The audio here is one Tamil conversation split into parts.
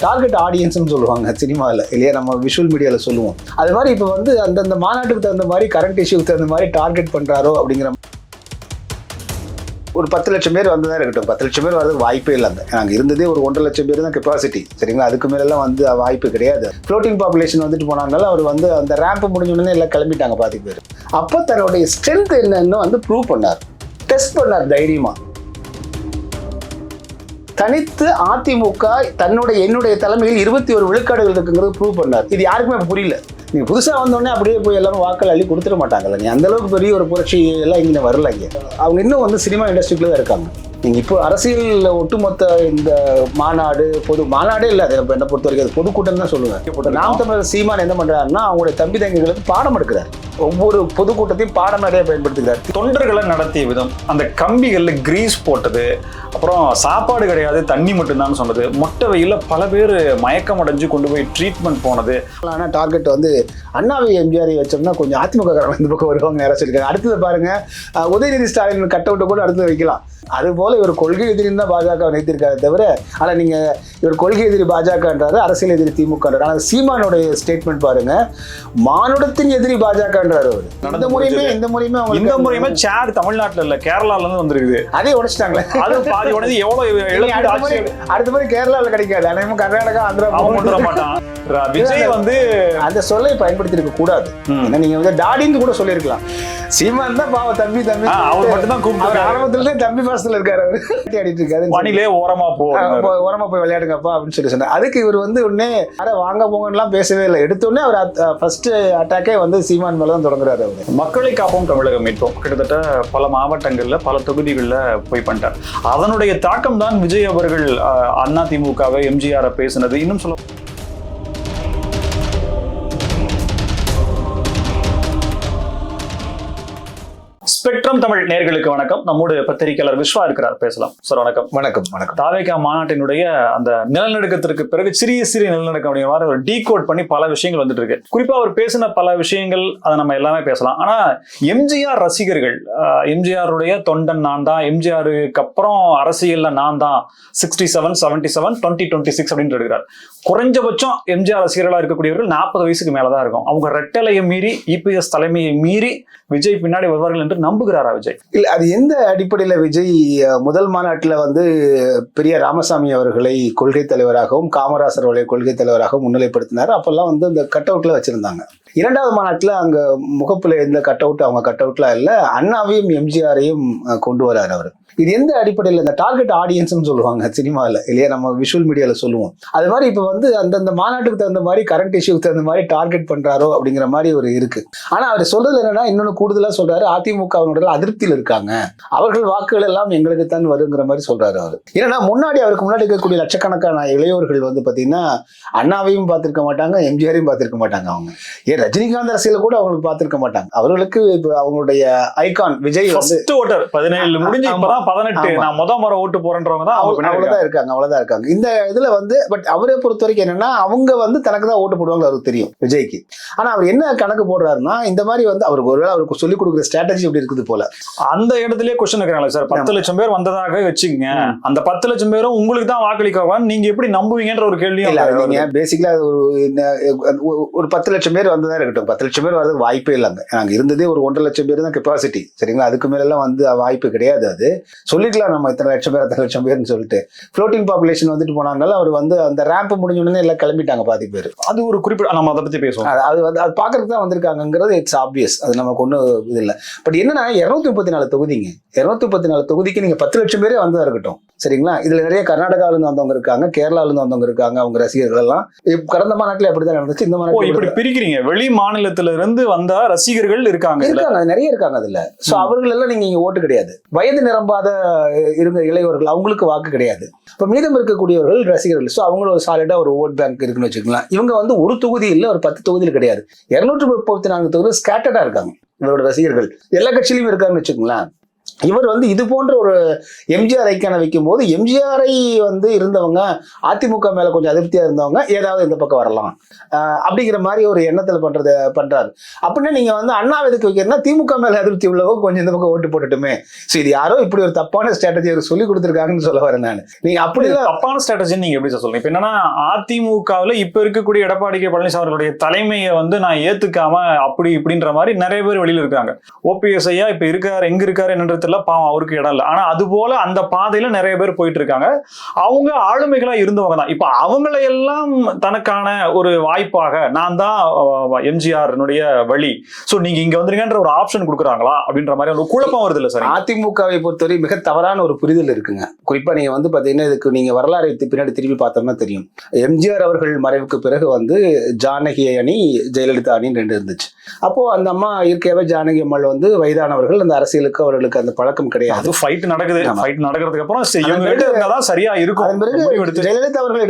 டார்கெட் ஆடியன்ஸ்னு சொல்லுவாங்க சினிமாவில் இல்லையா, நம்ம விஷுவல் மீடியாவில் சொல்லுவோம். அது மாதிரி இப்போ வந்து அந்தந்த மாநாட்டுக்கு தகுந்த மாதிரி கரண்ட் இஷ்யூக்கு தகுந்த மாதிரி டார்கெட் பண்ணுறாரோ அப்படிங்கிற ஒரு 10 லட்சம் பேர் வந்ததாக இருக்கட்டும். 10 லட்சம் பேர் வரதுக்கு வாய்ப்பே இல்லைங்க. நாங்கள் இருந்ததே ஒரு 1.5 லட்சம் பேர் தான் கெப்பாசிட்டி, சரிங்களா? அதுக்கு மேலெல்லாம் வந்து வாய்ப்பு கிடையாது. ஃப்ளோட்டிங் பாப்புலேஷன் வந்துட்டு போனாங்கனால அவர் வந்து அந்த ரேம்ப் முடிஞ்சோடனே எல்லாம் கிளம்பிட்டாங்க 10 பேர். அப்போ தன்னுடைய ஸ்ட்ரென்த் என்னன்னு வந்து ப்ரூவ் பண்ணார், டெஸ்ட் பண்ணார் தைரியமா. தனித்து அதிமுக என்னுடைய தலைமையில் 21 விழுக்காடுகள் இருக்குங்கிறது ப்ரூவ் பண்ணார். இது யாருக்குமே புரியல. நீங்க புதுசா வந்தோடனே அப்படியே போய் எல்லாரும் வாக்கள் அள்ளி கொடுத்துட மாட்டாங்கல்ல. நீ அந்த அளவுக்கு பெரிய ஒரு புரட்சி எல்லாம் இங்கே வரல. இங்கே அவங்க இன்னும் வந்து சினிமா இண்டஸ்ட்ரிக்குள்ள தான் இருக்காங்க. நீங்க இப்போ அரசியல் ஒட்டுமொத்த இந்த மாநாடு மாநாடே இல்லை, அதை என்னை பொறுத்த வரைக்கும் அது பொதுக்கூட்டம் தான் சொல்லுவேன். நாம் தமிழர் சீமான் என்ன பண்றாருன்னா அவங்களுடைய தம்பி தங்கைகளுக்கு பாடம் எடுக்கிறார். ஒவ்வொரு பொதுக்கூட்டத்தையும் பாடம் நிறைய பயன்படுத்துகிறார். தொண்டர்களை நடத்திய விதம், அந்த கம்பிகளில் கிரீஸ் போட்டது, அப்புறம் சாப்பாடு கிடையாது தண்ணி மட்டும்தான் சொன்னது, மொட்டை வெயில பல பேர் மயக்கம் அடைஞ்சு கொண்டு போய் ட்ரீட்மெண்ட் போனது. ஆனால் டார்கெட் வந்து அண்ணாவை எம்ஜிஆர் வச்சோம்னா கொஞ்சம் அதிமுக காரங்க இந்த பக்கம் வருவாங்க யாராவது சொல்லியிருக்காங்க. அடுத்தது பாருங்க, உதயநிதி ஸ்டாலின் கட் அவுட்டை கூட அடுத்து வைக்கலாம். அது போல இவர் கொள்கை எதிரின்னு தான் பாஜக நினைத்திருக்காரு தவிர, ஆனால் நீங்க இவர் கொள்கை எதிரி பாஜகன்றாரு, அரசியல் எதிரி திமுகன்றாரு. ஆனால் சீமானுடைய ஸ்டேட்மெண்ட் பாருங்க, மானுடத்தின் எதிரி பாஜகன்றாரு அவர். இந்த முறையுமே சேர் தமிழ்நாட்டுல இல்ல கேரளால இருந்து வந்திருக்குது. அதே உடைச்சிட்டாங்களே, அது பாதி உடனே எவ்வளவு அடுத்த மாதிரி கேரளாவில் கிடைக்காது. ஆனால் கர்நாடகா ஆந்திரா மாட்டான். விஜய் வந்து அந்த சொல்லை பயன்படுத்தி இருக்க கூடாது. நீங்க வந்து டாடின்னு கூட சொல்லியிருக்கலாம். சீமான் தான் பாவ தம்பி அவர் மட்டும் தான் கூப்பிட்டு ஆரம்பத்துல தம்பி பாசத்துல இருக்காரு, ஆடிட்டு இருக்காரு. பணிலே ஓரமா போய் விளையாடுங்கப்பா அப்படின்னு சொல்லி சொன்னார். அதுக்கு இவர் வந்து உடனே வாங்க போங்கலாம் பேசவே இல்லை. எடுத்தோடனே அவர் ஃபர்ஸ்ட் அட்டாக்கே வந்து சீமான் மேல தான் தொடங்குறாரு. அவர் மக்களை காப்போம் தமிழகம் மீட்போம் கிட்டத்தட்ட பல மாவட்டங்கள்ல பல தொகுதிகளில் போய் பண்ணிட்டார். அதனுடைய தாக்கம் தான் விஜய் அவர்கள் அதிமுகவை எம்ஜிஆரை பேசினது. இன்னும் சொல்ல ஸ்பெக்ட்ரம் தமிழ் நேயர்களுக்கு வணக்கம். நம்மோடு பத்திரிகையாளர் விஸ்வா இருக்கிறார், பேசலாம் சார். வணக்கம். வணக்கம். வணக்கம். தாவேகா மாநாட்டினுடைய அந்த நிலநடுக்கத்திற்கு பிறகு சிறிய நிலநடுக்கம் அப்படிங்கிற மாதிரி ஒரு டீகோட் பண்ணி பல விஷயங்கள் வந்துட்டு இருக்கு. குறிப்பா அவர் பேசின பல விஷயங்கள் அதை நம்ம எல்லாமே பேசலாம். ஆனா எம்ஜிஆர் ரசிகர்கள், எம்ஜிஆருடைய தொண்டன் நான் தான், எம்ஜிஆருக்கு அப்புறம் அரசியல்ல நான் தான் 67, 77, 2026 அப்படின்னு இருக்கிறார். குறைஞ்சபட்சம் எம்ஜிஆர் ரசிகர்களா இருக்கக்கூடியவர்கள் 40 வயசுக்கு மேலதான் இருக்கும். அவங்க ரெட்டலையை மீறி இபிஎஸ் தலைமையை மீறி விஜய் பின்னாடி வருவார்கள் என்று நம்புகிறாரா விஜய்? இல்ல, அது எந்த அடிப்படையில விஜய் முதல் மாநாட்டில் வந்து பெரிய ராமசாமி அவர்களை கொள்கை தலைவராகவும் காமராசர் அவர்களை கொள்கை தலைவராகவும் முன்னிலைப்படுத்தினார். அப்பெல்லாம் வந்து இந்த கட் அவுட்ல வச்சிருந்தாங்க. இரண்டாவது மாநாட்டில் அங்க முகப்புல எந்த கட் அவுட் அவங்க கட் அவுட்ல இல்ல, அண்ணாவையும் எம்ஜிஆரையும் கொண்டு வராரு அவர். இது எந்த அடிப்படையில், இந்த டார்கெட் ஆடியன்ஸ்னு சொல்லுவாங்க சினிமாவில் இல்லையா, நம்ம விஷுவல் மீடியாவில் சொல்லுவோம். அது மாதிரி இப்போ வந்து அந்தந்த மாநாட்டுக்கு தகுந்த மாதிரி கரண்ட் இஷ்யூக்கு தகுந்த மாதிரி டார்கெட் பண்றாரோ அப்படிங்கிற மாதிரி ஒரு இருக்கு. ஆனா அவர் சொல்றது என்னன்னா, இன்னொன்னு கூடுதலா சொல்றாரு, அதிமுகவினுடைய அதிருப்தியில் இருக்காங்க, அவர்கள் வாக்குகள் எல்லாம் எங்களுக்கு தான் வருங்கிற மாதிரி சொல்றாரு அவர். ஏன்னா அவருக்கு முன்னாடி இருக்கக்கூடிய லட்சக்கணக்கான இளையோர்கள் வந்து பாத்தீங்கன்னா அண்ணாவையும் பார்த்திருக்க மாட்டாங்க, எம்ஜிஆரையும் பார்த்திருக்க மாட்டாங்க. அவங்க ரஜினிகாந்த் அரசியல கூட அவங்களுக்கு பார்த்திருக்க மாட்டாங்க. அவர்களுக்கு இப்போ அவங்களுடைய ஐகான் விஜய் வந்து 17 முடிஞ்சு 18 நான் முறை ஓட்டு போறேன்றவங்க தான் அவ்வளவுதான் இருக்காங்க. இந்த இதுல வந்து பட் அவரை பொறுத்த வரைக்கும் என்னன்னா, அவங்க வந்து தனக்கு தான் ஓட்டு போடுவாங்க அவருக்கு தெரியும் விஜய்க்கு. ஆனா அவர் என்ன கணக்கு போடுறாருன்னா, இந்த மாதிரி வந்து அவருக்கு ஒருவேளை அவருக்கு சொல்லிக் கொடுக்குற ஸ்ட்ராட்டஜி எப்படி இருக்குது போல. அந்த இடத்துலயே கொஸ்டின் இருக்கிறாங்க சார். 10 லட்சம் பேர் வந்ததாக வச்சுக்கங்க, அந்த 10 லட்சம் பேரும் உங்களுக்கு தான் வாக்களிக்கவான்னு நீங்க எப்படி நம்புவீங்கன்ற ஒரு கேள்வி இல்ல. நீங்க பேசிக்கலா ஒரு 10 லட்சம் பேர் வந்ததா இருக்கட்டும். 10 லட்சம் பேர் வரதுக்கு வாய்ப்பே இல்லைங்க. நாங்க இருந்ததே ஒரு 1.5 லட்சம் பேர் தான் கெப்பாசிட்டி, சரிங்களா? அதுக்கு மேல எல்லாம் வந்து வாய்ப்பு கிடையாது. அது சொல்லிக்கலாம் நம்ம இத்தனை லட்சம் பேர் 10 லட்சம் பேர்னு சொல்லிட்டு. ஃப்ளோட்டிங் பாப்புலேஷன் வந்துட்டு போனாங்கனால அவர் வந்து அந்த ரேம்ப் முடிஞ்சோடனே எல்லாம் கிளம்பிட்டாங்க 10 பேர். அது ஒரு குறிப்பிட்ட நம்ம அதை பத்தி பேசுவோம். அது பாக்குறதுக்கு தான் வந்திருக்காங்கிறது இட்ஸ் ஆப்வியஸ். அது நமக்கு ஒன்றும் இது இல்லை. பட் என்னன்னா 234 தொகுதிங்க. 234 தொகுதிக்கு நீங்க 10 லட்சம் பேரே வந்ததா இருக்கட்டும், சரிங்களா? இதுல நிறைய கர்நாடகாவில இருந்து வந்தவங்க இருக்காங்க, கேரளால இருந்து வந்தவங்க இருக்காங்க. அவங்க ரசிகர்கள் எல்லாம் கடந்த மாநாட்டில் அப்படிதான் நடந்துச்சு. இந்த மாநாட்டில் இப்படி பிரிக்கிறீங்க, வெளி மாநிலத்தில இருந்து வந்த ரசிகர்கள் இருக்காங்க, நிறைய இருக்காங்க அதுல. சோ அவர்கள் எல்லாம் நீங்க ஓட்டு கிடையாது. வயது நிரம்பாத இருந்த இளையவர்கள், அவங்களுக்கு வாக்கு கிடையாது. இப்ப மீதம் இருக்கக்கூடியவர்கள் ரசிகர்கள். சோ அவங்களோட சாலிடா ஒரு ஓட் பேங்க் இருக்குன்னு வச்சுக்கலாம். இவங்க வந்து ஒரு தொகுதி இல்ல, ஒரு 10 தொகுதியில் கிடையாது, 234 தொகுதி ஸ்கேட்டர்டா இருக்காங்க இவரோட ரசிகர்கள். எல்லா கட்சியிலும் இருக்காருன்னு வச்சுக்கோங்களேன். இவர் வந்து இது போன்ற ஒரு எம்ஜிஆர் ஐக்கான வைக்கும் போது எம்ஜிஆரை வந்து இருந்தவங்க அதிமுக மேல கொஞ்சம் அதிருப்தியா இருந்தவங்க ஏதாவது இந்த பக்கம் வரலாம் அப்படிங்கிற மாதிரி ஒரு எண்ணத்துல பண்றாரு. அப்படின்னா நீங்க வந்து அண்ணா எதுக்கு வைக்கிறதுனா திமுக மேல அதிருப்தி உள்ளவங்க கொஞ்சம் இந்த பக்கம் ஓட்டு போட்டுட்டுமே. ஸோ இது யாரோ இப்படி ஒரு தப்பான ஸ்ட்ராட்டஜி சொல்லி கொடுத்துருக்காங்கன்னு சொல்ல வரேன் நான். நீங்க அப்படி தப்பான ஸ்ட்ராட்டஜி நீங்க எப்படி சொல்றீங்க? இப்ப என்னன்னா அதிமுகவில் இப்ப இருக்கக்கூடிய எடப்பாடி கே பழனிசாமி அவர்களுடைய தலைமையை வந்து நான் ஏத்துக்காம அப்படி இப்படின்ற மாதிரி நிறைய பேர் வெளியில இருக்காங்க. ஓபிஎஸ் ஐயா இப்ப இருக்காரு, எங்க இருக்காரு என்னன்றது பாவம், அவருக்கு இடம் இல்லை. ஆனா அது போல அந்த பாதையில நிறைய பேர் போயிட்டு இருக்காங்க. அவங்க ஆளுமைகளா இருந்தவங்க தான். இப்ப அவங்களை எல்லாம் தனக்கான ஒரு வாய்ப்பாக நான் தான் எம்ஜிஆர் வழி, சோ நீங்க இங்க வந்துருங்கன்ற ஒரு ஆப்ஷன் கொடுக்குறாங்களா அப்படின்ற மாதிரி ஒரு குழப்பம் வருது இல்ல சார்? அதிமுகவை பொறுத்தவரை மிக தவறான ஒரு புரிதல் இருக்குங்க. குறிப்பா நீங்க வந்து பாத்தீங்கன்னா இதுக்கு நீங்க வரலாறு பின்னாடி திரும்பி பார்த்தோம்னா தெரியும். எம்ஜிஆர் அவர்கள் மறைவுக்கு பிறகு வந்து ஜானகி அணி ஜெயலலிதா அணின்னு 2 இருந்துச்சு. அப்போ அந்த அம்மா இயற்கையாவே ஜானகி அம்மாள் வந்து வயதானவர்கள், அந்த அரசியலுக்கு அவர்களுக்கு அந்த பழக்கம் கிடையாது. ஃபைட் நடக்குது, ஃபைட் நடக்கிறதுக்கு அப்புறம் சரியா இருக்கும். அதன் பிறகு ஜெயலலிதா அவர்கள்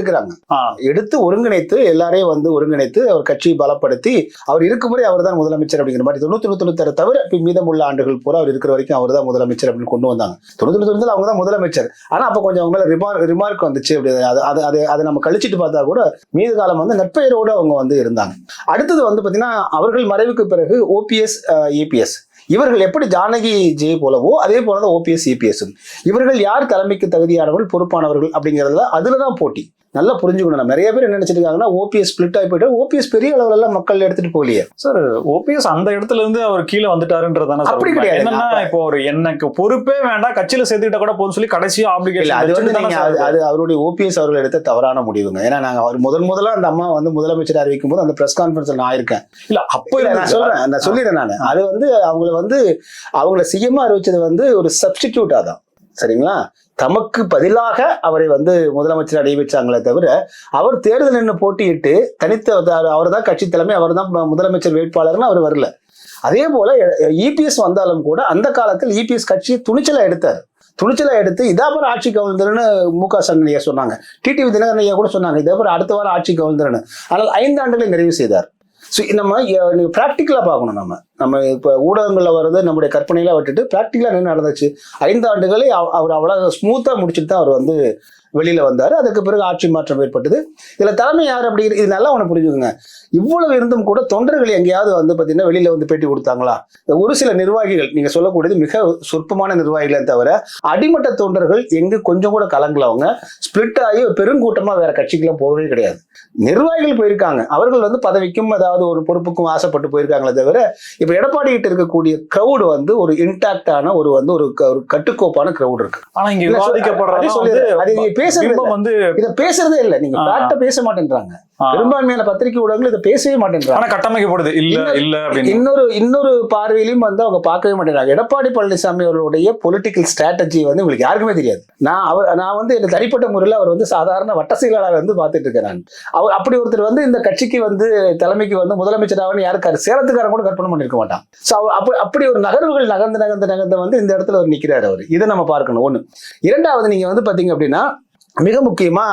எடுத்து ஒருங்கிணைத்து எல்லாரையும் வந்து ஒருங்கிணைத்து அவர் கட்சியை பலப்படுத்தி அவர் இருக்கும் முறை அவர் தான் முதலமைச்சர் அப்படிங்கிற மாதிரி 99 தவிர மீதமுள்ள ஆண்டுகள் பூரா அவர் இருக்கிற வரைக்கும் அவர் தான் முதலமைச்சர் அப்படின்னு கொண்டு வந்தாங்க. 99 அவங்க தான் முதலமைச்சர். ஆனா அப்ப கொஞ்சம் அவங்க மேல ரிமார்க் வந்துச்சு. அப்படி அதை நம்ம கழிச்சிட்டு பார்த்தா கூட மீது காலம் வந்து நட்பெயரோடு அவங்க வந்து இருந்தாங்க. அடுத்தது வந்து பாத்தீங்கன்னா அவர்கள் மறைவுக்கு பிறகு ஓபிஎஸ் இபிஎஸ் இவர்கள் எப்படி ஜானகி ஜே போலவோ அதே போலதான் ஓபிஎஸ் இபிஎஸ். இவர்கள் யார் தலைமைக்கு தகுதியானவர்கள், பொறுப்பானவர்கள் அப்படிங்கறதுல அதுலதான் போட்டி. நல்லா புரிஞ்சுக்கணும். நிறைய பேர் என்ன நினைச்சிருக்காங்கன்னா ஓபிஎஸ் ஸ்பிளிட் ஆகி போயிட்டு ஓபிஎஸ் பெரிய அளவுல எல்லாம் மக்கள் எடுத்துட்டு போகலையே சார். ஓபிஎஸ் அந்த இடத்துல இருந்து அவர் கீழே வந்துட்டாருன்றதான அப்படி கிடையாது. என்னன்னா இப்போ ஒரு எனக்கு பொறுப்பே வேண்டாம் கட்சியில சேர்த்துக்கிட்ட கூட போதும் சொல்லி கடைசியா ஆப்ளிகேஷன் அது வந்து அது அவருடைய ஓபிஎஸ் அவர்கள் எடுத்த தவறான முடிவுங்க. ஏன்னா நாங்க அவர் முதல்ல அந்த அம்மா வந்து முதலமைச்சர் அறிவிக்கும் போது அந்த பிரஸ் கான்ஃபரன்ஸ்ல நான் இருக்கேன். இல்ல அப்போ நான் சொல்லிடுறேன் நான். அது வந்து அவங்கள சிஎம் அறிவிச்சது வந்து ஒரு சப்ஸ்டிடியூட்டா தான், சரிங்களா? தமக்கு பதிலாக அவரை வந்து முதலமைச்சர் அடைய வச்சாங்களே தவிர அவர் தேர்தல் நின்று போட்டியிட்டு தனித்த அவர் தான் கட்சி தலைமை, அவர் தான் முதலமைச்சர் வேட்பாளர்னு அவர் வரல. அதே போல இபிஎஸ் வந்தாலும் கூட அந்த காலத்தில் இபிஎஸ் கட்சியை துணிச்சலா எடுத்து இதாபர் ஆட்சி கவிழ்ந்துருன்னு முக ஸ்டாலின் ஐயா சொன்னாங்க. டிடிவி தினகரன் ஐயா கூட சொன்னாங்க இதாபர் அடுத்த வாரம் ஆட்சி கவிழ்ந்துருன்னு. ஆனால் 5 ஆண்டுகளை நிறைவு செய்தார். நம்ம பிராக்டிக்கலா பார்க்கணும். நம்ம இப்ப ஊடகங்கள்ல வர்றது நம்முடைய கற்பனையில விட்டுட்டு பிராக்டிக்கலா என்ன நடந்துச்சு. 5 ஆண்டுகளை அவர் அவ்வளவு ஸ்மூத்தா முடிச்சுட்டு தான் அவர் வந்து வெளியில வந்தாரு. அதுக்கு பிறகு ஆட்சி மாற்றம் ஏற்பட்டது. இதுல தலைமை யார் அப்படி இது நல்லா ஒண்ணு புரிஞ்சுக்கோங்க. இவ்வளவு இருந்தும் கூட தொண்டர்கள் எங்கேயாவது வந்து பாத்தீங்கன்னா வெளியில வந்து பேட்டி கொடுத்தாங்களா? ஒரு சில நிர்வாகிகள், நீங்க சொல்லக்கூடியது மிக சொற்பமான நிர்வாகிகளை தவிர அடிமட்ட தொண்டர்கள் எங்கு கொஞ்சம் கூட கலங்கல. அவங்க ஸ்பிளிட் ஆகி பெருங்கூட்டமா வேற கட்சிக்கெல்லாம் போகவே கிடையாது. நிர்வாகிகள் போயிருக்காங்க, அவர்கள் வந்து பதவிக்கும் அதாவது ஒரு பொறுப்புக்கும் ஆசைப்பட்டு போயிருக்காங்களே தவிர இப்ப எடப்பாடி கிட்ட இருக்கக்கூடிய கிரௌடு வந்து ஒரு இன்டாக்டான ஒரு கட்டுக்கோப்பான கிரௌடு இருக்கு. ஆனா இங்க விவாதிக்கப்படுறது பேசுறதே இல்ல. நீங்க பேச மாட்டேன்றாங்க. பெரும்பான்மையான பத்திரிகை ஊடகங்கள் இதை பேசவே மாட்டேன்றாங்க. கட்டமைக்கப்படுது இன்னொரு பார்வையிலும் வந்து அவங்க பார்க்கவே மாட்டேங்கிறாங்க. எடப்பாடி பழனிசாமி அவர்களுடைய பொலிட்டிக்கல் ஸ்ட்ராட்டஜி வந்து உங்களுக்கு யாருக்குமே தெரியாது. நான் வந்து இந்த தனிப்பட்ட முறையில் அவர் வந்து சாதாரண வட்ட செயலாளர் வந்து பார்த்துட்டு இருக்கேன். அவர் அப்படி ஒருத்தர் வந்து இந்த கட்சிக்கு வந்து தலைமைக்கு வந்து முதலமைச்சராக யாருக்காரு சேலத்துக்காரன் கூட கற்பனை பண்ணிருக்க மாட்டான். அப்படி ஒரு நகர்வுகள் நகர்ந்து வந்து இந்த இடத்துல அவர் நிக்கிறாரு. அவர் இதை நம்ம பார்க்கணும். ஒண்ணு. இரண்டாவது, நீங்க வந்து பாத்தீங்க அப்படின்னா மிக முக்கியமா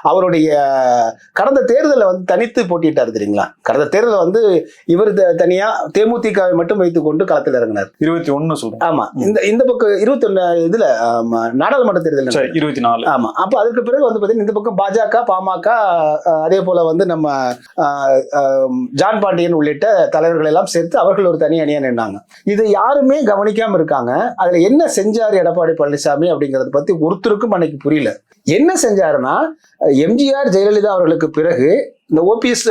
அவருடைய கடந்த தேர்தலில் வந்து தனித்து போட்டிட்டாரு தெரியுங்களா? கடந்த தேர்தலில் வந்து இவர் தனியா தேமுதிகவை மட்டும் வைத்துக் கொண்டு களத்தில் இறங்கினார். 21 சொல்றேன். ஆமா, இந்த பக்கம் 21 இதுல நாடாளுமன்ற தேர்தல் 24. ஆமா, அப்ப அதுக்கு பிறகு வந்து பாத்தீங்கன்னா இந்த பக்கம் பாஜக, பாமக, அதே போல வந்து நம்ம ஜான் பாண்டியன் உள்ளிட்ட தலைவர்கள் எல்லாம் சேர்த்து அவர்கள் ஒரு தனி அணியா நின்னாங்க. இது யாருமே கவனிக்காம இருக்காங்க. அதுல என்ன செஞ்சாரு எடப்பாடி பழனிசாமி அப்படிங்கறத பத்தி ஒருத்தருக்கும் அன்னைக்கு புரியல. என்ன செஞ்சாருன்னா, எம்ஜிஆர் ஜெயலலிதா அவர்களுக்கு பிறகு இந்த ஓபிஎஸ்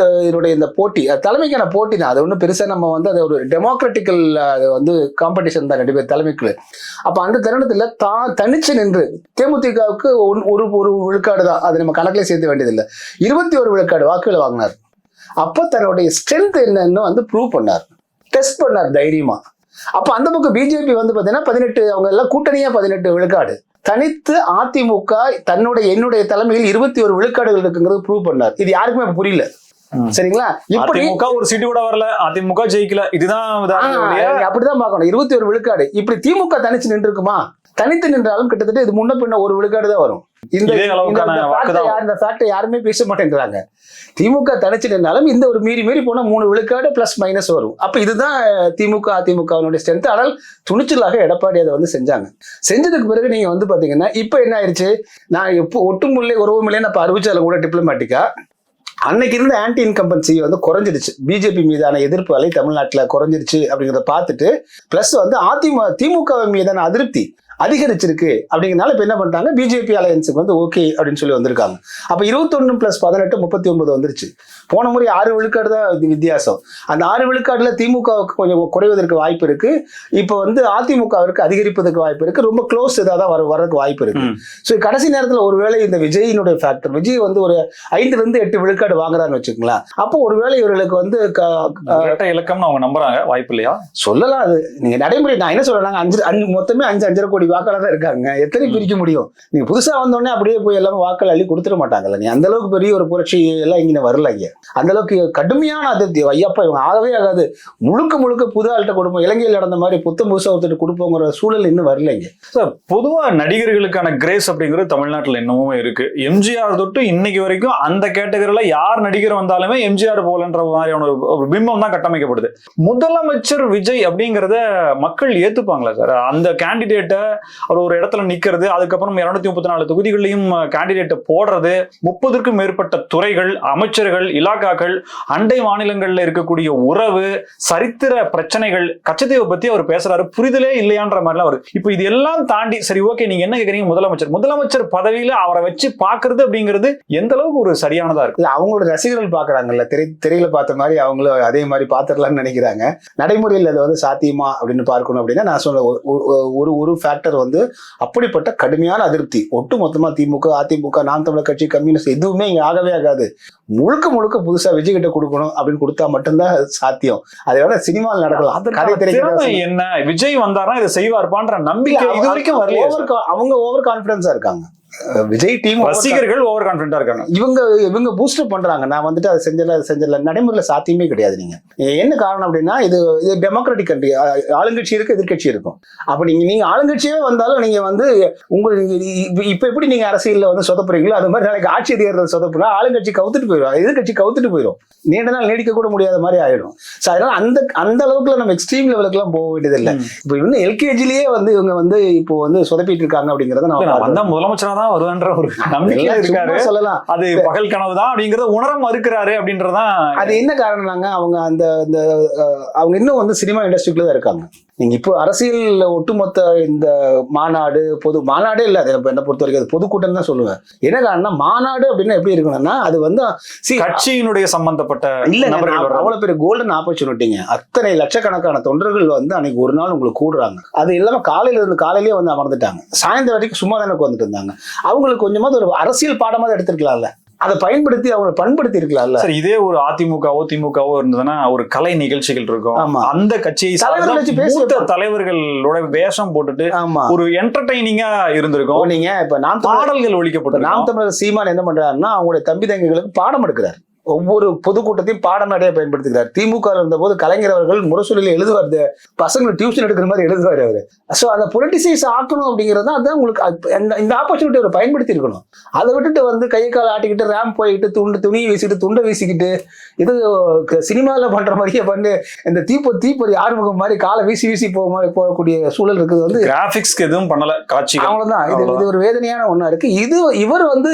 இந்த போட்டி தலைமைக்கான போட்டி தான். அது ஒன்றும் பெருசா நம்ம வந்து அது ஒரு டெமோக்ராட்டிக்கல் வந்து காம்படிஷன் தான் 2 பேர் தலைமைக்குள்ள. அப்ப அந்த தருணத்துல தனிச்சு நின்று தேமுதிகவுக்கு ஒரு விழுக்காடு தான், அது நம்ம கணக்கிலே சேர்த்து வேண்டியதில்லை, 21 விழுக்காடு வாக்குகளை வாங்கினார். அப்போ தன்னுடைய ஸ்ட்ரென்த் என்னன்னு வந்து ப்ரூவ் பண்ணார், டெஸ்ட் பண்ணார் தைரியமா. அப்ப அந்த பக்கம் பிஜேபி வந்து பாத்தீங்கன்னா 18, அவங்க எல்லாம் கூட்டணியா 18 விழுக்காடு, தனித்து அதிமுக என்னுடைய தலைமையில் 21 விழுக்காடுகள் இருக்குங்கிறது ப்ரூவ் பண்ணார். இது யாருக்குமே புரியல. சரிங்களா? இப்படி அதிமுக ஒரு சீட்டு கூட வரல, அதிமுக ஜெயிக்கல, இதுதான் அப்படிதான் பார்க்கணும். 21 விழுக்காடு. இப்படி திமுக தனிச்சு நின்று இருக்குமா? தனித்து நின்றாலும் கிட்டத்தட்ட இது முன்ன பின்ன ஒரு விழுக்காடு தான் வரும். இந்த ஃபேக்டை யாருமே பேச மாட்டேங்கிறாங்க. திமுக தனிச்சு நின்றாலும் இந்த ஒரு மீறி போனா 3 விழுக்காடு பிளஸ் மைனஸ் வரும். அப்ப இதுதான் திமுக அதிமுகவினுடைய ஸ்ட்ரென்த். ஆனால் துணிச்சலாக எடப்பாடி அதை வந்து செஞ்சாங்க. செஞ்சதுக்கு பிறகு நீங்க வந்து பாத்தீங்கன்னா இப்ப என்ன ஆயிடுச்சு, நான் எப்போ ஒட்டுமுல்லை உறவுமில்லை நான் அறிவிச்சாலும் கூட டிப்ளமேட்டிக்கா அன்னைக்கு இருந்த ஆன்டி இன்கம்பன்சி வந்து குறைஞ்சிடுச்சு. பிஜேபி மீதான எதிர்ப்பு அலை தமிழ்நாட்டில் குறைஞ்சிருச்சு அப்படிங்கிறத பார்த்துட்டு பிளஸ் வந்து திமுக மீதான அதிருப்தி அதிகரிச்சிருக்கு அப்படிங்கிறனால இப்ப என்ன பண்ணிட்டாங்க, பிஜேபி அலையன்ஸுக்கு வந்து ஓகே அப்படின்னு சொல்லி வந்திருக்காங்க. அப்ப 21 + 18 39 வந்துருச்சு. போன முறை 6 விழுக்காடு தான் வித்தியாசம். அந்த 6 விழுக்காடுல திமுகவுக்கு கொஞ்சம் குறைவதற்கு வாய்ப்பு இருக்கு. இப்ப வந்து அதிமுகவிற்கு அதிகரிப்பதற்கு வாய்ப்பு இருக்கு. ரொம்ப க்ளோஸ் ஏதாவது வர்றதுக்கு வாய்ப்பு இருக்கு. ஸோ கடைசி நேரத்தில் ஒருவேளை இந்த விஜயினுடைய ஃபேக்டர், விஜய் வந்து ஒரு 5 to 8 விழுக்காடு வாங்குறான்னு வச்சுக்கலாம். அப்போ ஒருவேளை இவர்களுக்கு வந்து இலக்கம்னு அவங்க நம்புறாங்க, வாய்ப்பு இல்லையா சொல்லலாம். அது நீங்க நடைமுறை நான் என்ன சொல்றேன், மொத்தமே 5.5 கோடி வாக்காளர் தான் இருக்காங்க. எத்தனை பிரிக்க முடியும்? நீங்க புதுசா வந்தோடனே அப்படியே போய் எல்லாமே வாக்கள் அள்ளி கொடுத்துட மாட்டாங்கல்ல. நீ அந்த அளவுக்கு பெரிய ஒரு புரட்சி எல்லாம் இங்க வரல. இங்க அந்த அளவுக்கு கடுமையான அதிருப்தி ஐயப்பா இவங்க ஆகவே ஆகாது, முழுக்க புது ஆள்கிட்ட கொடுப்போம், இலங்கையில் நடந்த மாதிரி புதுசா ஒருத்தர் கொடுப்போங்கிற சூழல் இன்னும் வரல. இங்க பொதுவா நடிகர்களுக்கான கிரேஸ் அப்படிங்கிறது தமிழ்நாட்டில் இன்னமும் இருக்கு. எம்ஜிஆர் தொட்டு இன்னைக்கு வரைக்கும் அந்த கேட்டகரியில யார் நடிகர் வந்தாலுமே எம்ஜிஆர் போலன்ற மாதிரியான ஒரு பிம்பம் தான் கட்டமைக்கப்படுது. முதலமைச்சர் விஜய் அப்படிங்கிறத மக்கள் ஏத்துப்பாங்களா சார்? அந்த கேண்டிடேட்டை அவர் ஒரு இடத்துல நிக்கிறது, அதுக்கப்புறம் 234 தொகுதிகளையும் கேண்டிடேட்டை போடுறது, 30க்கும் மேற்பட்ட துறைகள், அமைச்சர்கள், இலாக்காக்கள், அண்டை மாநிலங்கள்ல இருக்கக்கூடிய உறவு, சரித்திர பிரச்சனைகள், கச்சத்தீவை பத்தி அவர் பேசுறாரு, புரிதலே இல்லையான்ற மாதிரிலாம் வருது. இப்போ இது எல்லாம் தாண்டி சரி ஓகே நீங்க என்ன கேக்குறீங்க, முதலமைச்சர் பதவியில அவரை வச்சு பாக்குறது அப்படிங்கிறது எந்த அளவுக்கு ஒரு சரியானதா இருக்கு? அவங்களோட ரசிகர்கள் பாக்குறாங்கல்ல, திரையில பார்த்த மாதிரி அவங்களும் அதே மாதிரி பாத்துடலாம்னு நினைக்கிறாங்க. நடைமுறையில் அதை வந்து சாத்தியமா அப்படின்னு பார்க்கணும் அப்படின்னா நான் சொல்ல ஒரு ஃபேக்டர் வந்து அப்படிப்பட்ட கடுமையான அதிருப்தி. ஒட்டு மொத்தமா திமுக அதிமுக நாம் தமிழர் கட்சி கம்யூனிஸ்ட் எதுவுமே இங்க ஆகவே ஆகாது. முழுக்க புதுசா விஜய் கிட்ட கொடுக்கணும் அப்படின்னு கொடுத்தா மட்டும்தான் சாத்தியம். அதோட சினிமாவில் நடக்கலாம். என்ன விஜய் வந்தாரா இதை செய்வார்பான்ற நம்பிக்கை இது வரைக்கும் வரல. அவங்க ஓவர் கான்பிடன்ஸா இருக்காங்க. விஜய் டீம் ரசிகர்கள் ஓவர் கான்ஃபிடென்ட்டா இருக்காங்க. இவங்க பூஸ்டர் பண்றாங்க. நான் வந்துட்டு அதை செஞ்சல நடைமுறையில் சாத்தியமே கிடையாது. நீங்க என்ன காரணம் அப்படின்னா இது டெமோக்ராட்டிக் கண்ட்ரி, ஆளுங்கட்சி இருக்கு எதிர்கட்சி இருக்கும். அப்படி நீங்க ஆளுங்கட்சியே வந்தாலும் நீங்க வந்து இப்ப எப்படி நீங்க அரசியல்ல வந்து சொதப்புறீங்களோ அது மாதிரி நாளைக்கு ஆட்சி அதிகாரத்தில் சொதப்புனா ஆளுங்கட்சி கவுத்துட்டு போயிடும், எதிர்கட்சி கவுத்துட்டு போயிடும், நீண்ட நாள் நீடிக்க கூட முடியாத மாதிரி ஆயிடும். அதனால அந்த அளவுக்கு நம்ம எக்ஸ்ட்ரீம் லெவலுக்கு எல்லாம் போக வேண்டியது இல்லை. இப்போ இன்னும் எல்கேஜிலேயே வந்து இவங்க வந்து இப்போ வந்து சொதப்பிட்டு இருக்காங்க அப்படிங்கறத நான் முதலமைச்சரா தான் வருவன்ற ஒரு நம்பிக்கை இருக்காரு. சொல்லலாம் அது பகல் கனவு தான் அப்படிங்கறத உணர மறுக்கிறாரு அப்படின்றதான். அது என்ன காரணம்னாங்க, அவங்க இன்னும் வந்து சினிமா இண்டஸ்ட்ரிக்குள்ள தான் இருக்காங்க. நீங்க இப்போ அரசியல் ஒட்டுமொத்த இந்த மாநாடே இல்லை, அதை என்ன பொறுத்த வரைக்கும் அது பொதுக்கூட்டம் தான் சொல்லுவேன். என்ன காரணம்னா மாநாடு அப்படின்னா எப்படி இருக்கணும்னா அது வந்து கட்சியினுடைய சம்பந்தப்பட்ட இல்ல அவ்வளவு பெரிய கோல்டன் ஆப்பர்ச்சுனிட்டிங்க. அத்தனை லட்சக்கணக்கான தொண்டர்கள் வந்து அன்னைக்கு ஒரு நாள் உங்களுக்கு கூடுறாங்க. அது இல்லாம காலையிலேயே வந்து அமர்ந்துட்டாங்க, சாயந்தரம் வரைக்கும் சும்மா தானே வந்துட்டு இருந்தாங்க. அவங்களுக்கு கொஞ்சமாவது ஒரு அரசியல் பாடமாவது எடுத்திருக்கலாம்ல, அதை பயன்படுத்தி அவங்களை பண்படுத்தி இருக்கலாம்ல. சரி, இதே ஒரு அதிமுகவோ திமுகவோ இருந்ததுன்னா ஒரு கலை நிகழ்ச்சிகள் இருக்கும், அந்த கட்சியை தலைவர்களோட வேஷம் போட்டுட்டு ஒரு என்டர்டைனிங்கா இருந்திருக்கும். நீங்க இப்ப பாடல்கள் ஒழிக்கப்பட்டு நாம் தமிழர் சீமான் என்ன பண்றாருன்னா அவங்களுடைய தம்பி தங்கைகளுக்கு பாடம் எடுக்கிறார். ஒவ்வொரு பொதுக்கூட்டத்தையும் பாடநடையை பயன்படுத்துகிறார். திமுக இருந்த போது கலைஞர் அவர்கள் முரசொலியில் எழுதுவார், பசங்களை டியூஷன் எடுக்கிற மாதிரி எழுதுவார் அவரு. ஸோ அந்த பொலிட்டிசைஸ் ஆக்கணும் அப்படிங்கிறது அதான் உங்களுக்கு இந்த ஆப்பர்ச்சுனிட்டி அவர் பயன்படுத்தி இருக்கணும். அதை விட்டுட்டு வந்து கை கால் ஆட்டிக்கிட்டு ரேம் போயிட்டு துணியை வீசிட்டு துண்டை வீசிக்கிட்டு இது சினிமாவில் பண்ற மாதிரியே பண்ணு இந்த தீப்பொறி ஆறுமுகம் மாதிரி காலை வீசி போகக்கூடிய சூழல் இருக்குது. வந்து கிராபிக்ஸ்க்கு எதுவும் பண்ணல, காட்சி அவ்வளவுதான். இது ஒரு வேதனையான ஒண்ணா இருக்கு. இவர் வந்து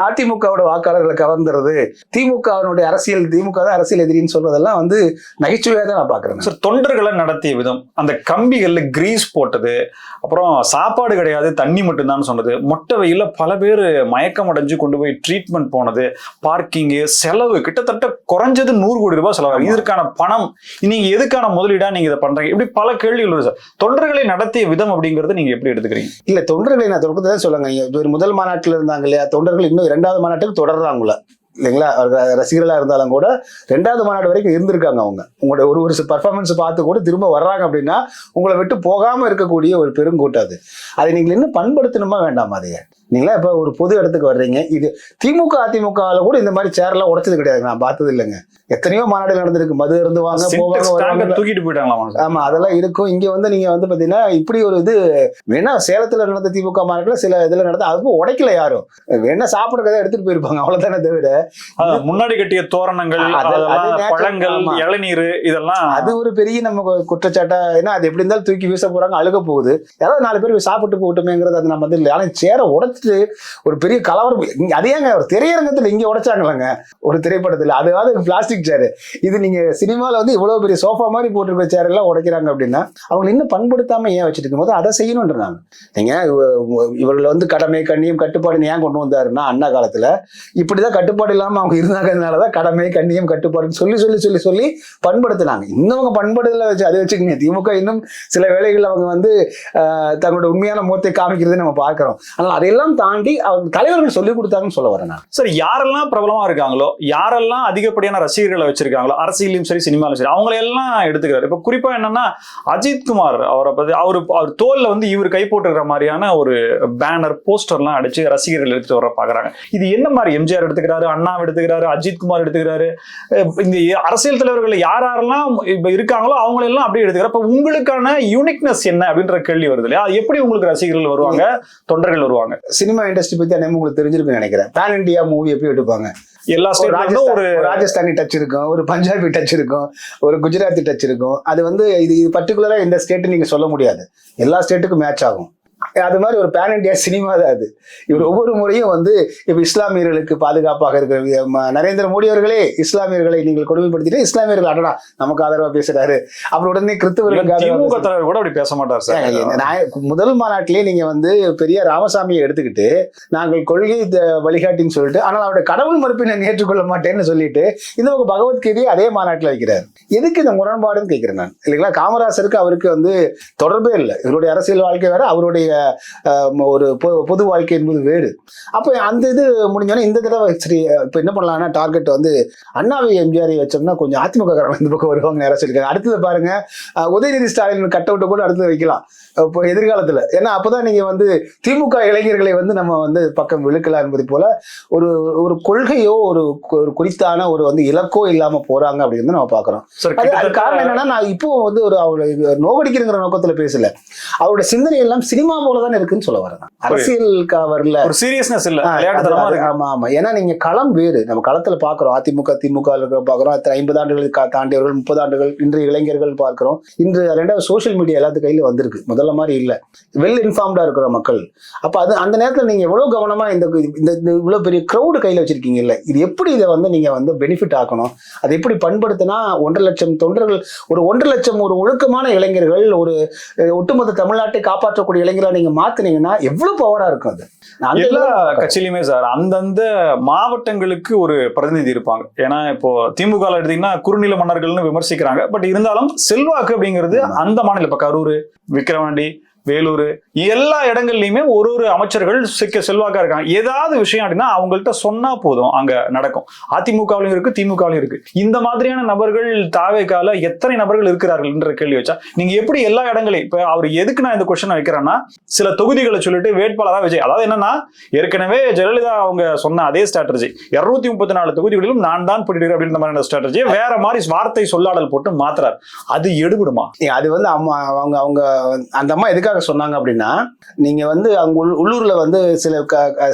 அதிமுகவோட வாக்காளர்களை கவர்ந்துறது, திமுகவினுடைய அரசியல், திமுக தான் அரசியல் எதிரின்னு சொல்றதெல்லாம் வந்து நகைச்சுவையா தான் நான் பாக்குறேன். சார், தொண்டர்களை நடத்திய விதம், அந்த கம்பிகள்ல கிரீஸ் போட்டது, அப்புறம் சாப்பாடு கிடையாது தண்ணி மட்டும்தான் சொன்னது, மொட்டை வெயில பல பேர் மயக்கம் அடைஞ்சு கொண்டு போய் ட்ரீட்மெண்ட் போனது, பார்க்கிங்கு செலவு கிட்டத்தட்ட குறைஞ்சது 100 கோடி ரூபாய் செலவாகும். இதற்கான பணம் நீங்க எதுக்கான முதலீடா நீங்க இதை பண்றீங்க? இப்படி பல கேள்விகள் வருது சார். தொண்டர்களை நடத்திய விதம் அப்படிங்கறது நீங்க எப்படி எடுத்துக்கிறீங்க? இல்ல, தொண்டர்களை நான் தொடக்கத்தை சொல்லுங்க. முதல் மாநாட்டில் இருந்தாங்க இல்லையா, தொண்டர்கள் இன்னும் 2வது மாநாட்டுக்கு தொடர்றாங்களா இல்லைங்களா? ரசிகர்களா இருந்தாலும் கூட 2வது மாநாடு வரைக்கும் இருந்திருக்காங்க. அவங்க உங்களோட ஒரு பர்ஃபார்மன்ஸ் பார்த்து கூட திரும்ப வர்றாங்க அப்படின்னா உங்களை விட்டு போகாம இருக்கக்கூடிய ஒரு பெருங்கூட்டம் அது. அதை நீங்க இன்னும் பண்படுத்தணுமா வேண்டாமா? அதையே நீங்களா இப்ப ஒரு பொது இடத்துக்கு வர்றீங்க, இது திமுக அதிமுகல கூட இந்த மாதிரி சேர்லாம் உடைச்சது கிடையாது, நான் பார்த்தது இல்லைங்க. எத்தனையோ மாநாடு நடந்திருக்கு, மது இருந்து வாங்க போவாங்க, தூக்கிட்டு போயிட்டாங்களாமா. ஆமா அதெல்லாம் இருக்கும். இங்க வந்து நீங்க வந்து பாத்தீங்கன்னா இப்படி ஒரு இது வேணா சேலத்துல நடந்த திமுக மாநாட்டுல சில இதுல நடந்த அதுவும் உடைக்கல யாரும், வேணா சாப்பிடுறத எடுத்துட்டு போயிருப்பாங்க அவ்வளவுதானே தவிர முன்னாடி கட்டிய தோரணங்கள், பழங்கள், இளநீர் இதெல்லாம் அது ஒரு பெரிய நம்ம குற்றச்சாட்டா. ஏன்னா அது எப்படி இருந்தாலும் தூக்கி வீச போறாங்க, அழுக போகுது, யாராவது 4 பேர் சாப்பிட்டு போகட்டுமேங்கிறது அது நம்ம வந்து இல்லை. ஆனா சேர உடைச்சிட்டு ஒரு பெரிய கலவரம், அதேங்க ஒரு திரையரங்கத்துல இங்க உடைச்சாங்களாங்க ஒரு திரைப்படத்துல, அதாவது பிளாஸ்டிக் சேரு. இது நீங்க சினிமால வந்து இவ்வளவு பெரிய சோஃபா மாதிரி போட்டிருக்க சேர் எல்லாம் உடைக்கிறாங்க அப்படின்னா அவங்க இன்னும் பண்படுத்தாம ஏன் வச்சுட்டு இருக்கும் போது அதை செய்யணும்ன்றாங்க. நீங்க இவர்கள் வந்து கடமை கண்ணியம் கட்டுப்பாடு ஏன் கொண்டு வந்தாருன்னா அண்ணா காலத்துல இப்படிதான் கட்டுப்பாடு இல்லாம அவங்க இருந்தாங்கனாலதான் கடமை கண்ணியம் கட்டுப்பாடுன்னு சொல்லி சொல்லி சொல்லி சொல்லி பண்படுத்தினாங்க. இன்னும் அவங்க பண்படுதல வச்சு அதை வச்சுக்கோங்க. திமுக இன்னும் சில வேளைகள் அவங்க வந்து தங்களோட உண்மையான முகத்தை காமிக்கிறதை நம்ம பார்க்கிறோம். ஆனால் அதையெல்லாம் தாண்டி அவங்க தலைவர்கள் சொல்லிக் கொடுத்தாங்கன்னு சொல்ல வரேன் நான். சார், யாரெல்லாம் பிரபலமா இருக்காங்களோ, யாரெல்லாம் அதிகப்படியான ரசிகர்களை வச்சிருக்காங்களோ, அரசியலும் சரி சினிமாலும் சரி, அவங்களை எல்லாம் எடுத்துக்கிறாரு. இப்ப குறிப்பா என்னன்னா அஜித்குமார், அவரை பத்தி அவர் தோல்ல வந்து இவர் கை போட்டுக்கிற மாதிரியான ஒரு பேனர் போஸ்டர்லாம் அடிச்சு ரசிகர்கள் எடுத்துட்டு வர பாக்குறாங்க. இது என்ன மாதிரி? எம்ஜிஆர் எடுத்துக்கிறாரு, அண்ணா எடுத்துக்கிறாரு, அஜித்குமார் எடுத்துக்கிறாரு, இந்த அரசியல் தலைவர்கள் யாரெல்லாம் இப்ப இருக்காங்களோ அவங்களெல்லாம் அப்படியே எடுத்துக்கிறார். இப்ப உங்களுக்கான யூனிக்னஸ் என்ன அப்படின்ற கேள்வி வருது இல்லையா? எப்படி உங்களுக்கு ரசிகர்கள் வருவாங்க, தொண்டர்கள் வருவாங்க? சினிமா இண்டஸ்ட்ரி பத்தி உங்களுக்கு தெரிஞ்சிருக்குன்னு நினைக்கிறேன். பேன் இண்டியா மூவி எப்படி எடுப்பாங்க? எல்லா ஸ்டேட்லயும் ஒரு ராஜஸ்தானி டச் இருக்கும், ஒரு பஞ்சாபி டச் இருக்கும், ஒரு குஜராத்தி டச் இருக்கும். அது வந்து இது பர்டிகுலரா இந்த ஸ்டேட் நீங்க சொல்ல முடியாது, எல்லா ஸ்டேட்டுக்கும் மேட்ச் ஆகும். அது மாதிரி ஒரு பேன் இண்டியா சினிமா தான் அது. இவர் ஒவ்வொரு முறையும் வந்து இப்ப இஸ்லாமியர்களுக்கு பாதுகாப்பாக இருக்கிற நரேந்திர மோடி அவர்களே இஸ்லாமியர்களை நீங்கள் கொடுமைப்படுத்திட்டு இஸ்லாமியர்கள் அடடா நமக்கு ஆதரவா பேசுறாரு, அப்புறம் உடனே கிறிஸ்தவர்களுக்கு கூட அப்படி பேச மாட்டார் சார். முதல் மாநாட்டிலேயே நீங்க வந்து பெரிய ராமசாமியை எடுத்துக்கிட்டு நாங்கள் கொள்கை வழிகாட்டின்னு சொல்லிட்டு, ஆனால் அவருடைய கடவுள் மறுப்பினை ஏற்றுக்கொள்ள மாட்டேன்னு சொல்லிட்டு இந்த பக்கம் பகவத்கீதையை அதே மாநாட்டில் வைக்கிறார். எதுக்கு இந்த முரண்பாடுன்னு கேட்கிறேன் நான், இல்லைங்களா? காமராசருக்கு அவருக்கு வந்து தொடர்பே இல்லை. இவருடைய அரசியல் வாழ்க்கை வேற, அவருடைய ஒரு பொது வாழ்க்கை என்பது வேறு. அப்ப அந்த இது முடிஞ்சோன்னா இந்த தடவை சரி இப்ப என்ன பண்ணலாம்னா டார்கெட் வந்து அண்ணாவை எம்ஜிஆரை வச்சோம்னா கொஞ்சம் அதிமுக காரங்க இந்த பக்கம் வருவாங்க நேரம் சொல்லியிருக்காங்க. அடுத்தது பாருங்க உதயநிதி ஸ்டாலின் கட் அவுட்டை கூட அடுத்தது வைக்கலாம் இப்போ எதிர்காலத்துல. ஏன்னா அப்பதான் நீங்க வந்து திமுக இளைஞர்களை வந்து நம்ம வந்து பக்கம் விழுக்கலாம் என்பது போல ஒரு கொள்கையோ ஒரு குறித்தான ஒரு வந்து இலக்கோ இல்லாம போறாங்க அப்படின்னு நம்ம பாக்குறோம். அது காரணம் என்னன்னா நான் இப்போ வந்து ஒரு அவருடைய நோக்கடிக்கிறங்கிற நோக்கத்துல பேசல, அவருடைய சிந்தனை எல்லாம் சினிமா போலதான் இருக்குன்னு சொல்ல வரேன். அரசியலுக்கு வரல, ஒரு சீரியஸ்னஸ் இல்ல. ஆமா ஆமா. ஏன்னா நீங்க களம் வேறு, நம்ம களத்துல பாக்குறோம் அதிமுக திமுக பாக்குறோம். 50 ஆண்டுகளுக்கு தாண்டியவர்கள், 30 ஆண்டுகள், இன்றைய இளைஞர்கள் பார்க்கிறோம். இன்று 2வது சோசியல் மீடியா எல்லாத்து கையில வந்திருக்கு, முதல்ல மாதிரி இல்ல, வெல் இன்ஃபார்ம்டா இருக்கிற மக்கள். அப்ப அது அந்த நேரத்துல நீங்க எவ்வளவு கவனமா இந்த இவ்வளவு பெரிய கிரௌடு கையில வச்சிருக்கீங்க இல்ல, இது எப்படி இதை வந்து நீங்க வந்து பெனிஃபிட் ஆக்கணும், அதை எப்படி பண்படுத்தினா 1.5 லட்சம் தொண்டர்கள், ஒரு 1.5 லட்சம் ஒரு ஒழுக்கமான இளைஞர்கள், ஒரு ஒட்டுமொத்த தமிழ்நாட்டை காப்பாற்றக்கூடிய இளைஞர்களா நீங்க மாத்தினீங்கன்னா எவ்வளவு பவரா இருக்கும். அது எல்லா கட்சியிலுமே சார் அந்தந்த மாவட்டங்களுக்கு ஒரு பிரதிநிதி இருப்பாங்க. ஏன்னா இப்போ திமுக எடுத்தீங்கன்னா குறுநில மன்னர்கள்னு விமர்சிக்கிறாங்க. பட் இருந்தாலும் செல்வாக்கு அப்படிங்கிறது அந்த மாநில, இப்ப கரூர், விக்கிரவாண்டி, வேலூர், எல்லா இடங்கள்லயுமே ஒரு அமைச்சர்கள் செல்வாக்கா இருக்காங்க. ஏதாவது விஷயம் அப்படின்னா அவங்கள்ட்ட சொன்னா போதும் அங்க நடக்கும். அதிமுகவிலும் இருக்கு, திமுகவிலும் இருக்கு. இந்த மாதிரியான நபர்கள் தாவேக்கால எத்தனை நபர்கள் இருக்கிறார்கள் என்ற கேள்வி வச்சா நீங்க எப்படி எல்லா இடங்களையும், இப்ப அவர் எதுக்கு நான் இந்த கொஸ்டின் வைக்கிறேன்னா, சில தொகுதிகளை சொல்லிட்டு வேட்பாளராக விஜய், அதாவது என்னன்னா ஏற்கனவே ஜெயலலிதா அவங்க சொன்ன அதே ஸ்ட்ராட்டஜி 234 தொகுதிகளிலும் நான் தான் போட்டிடுறேன் அப்படின்ற மாதிரியான ஸ்ட்ராட்டஜியை வேற மாதிரி வார்த்தை சொல்லாடல் போட்டு மாத்துறாரு. அது எடுபடுமா? அது வந்து அவங்க அந்த அம்மா எதுக்காக சொன்னாங்க அப்படின்னா, நீங்க வந்து அங்க உள்ளூர்ல வந்து சில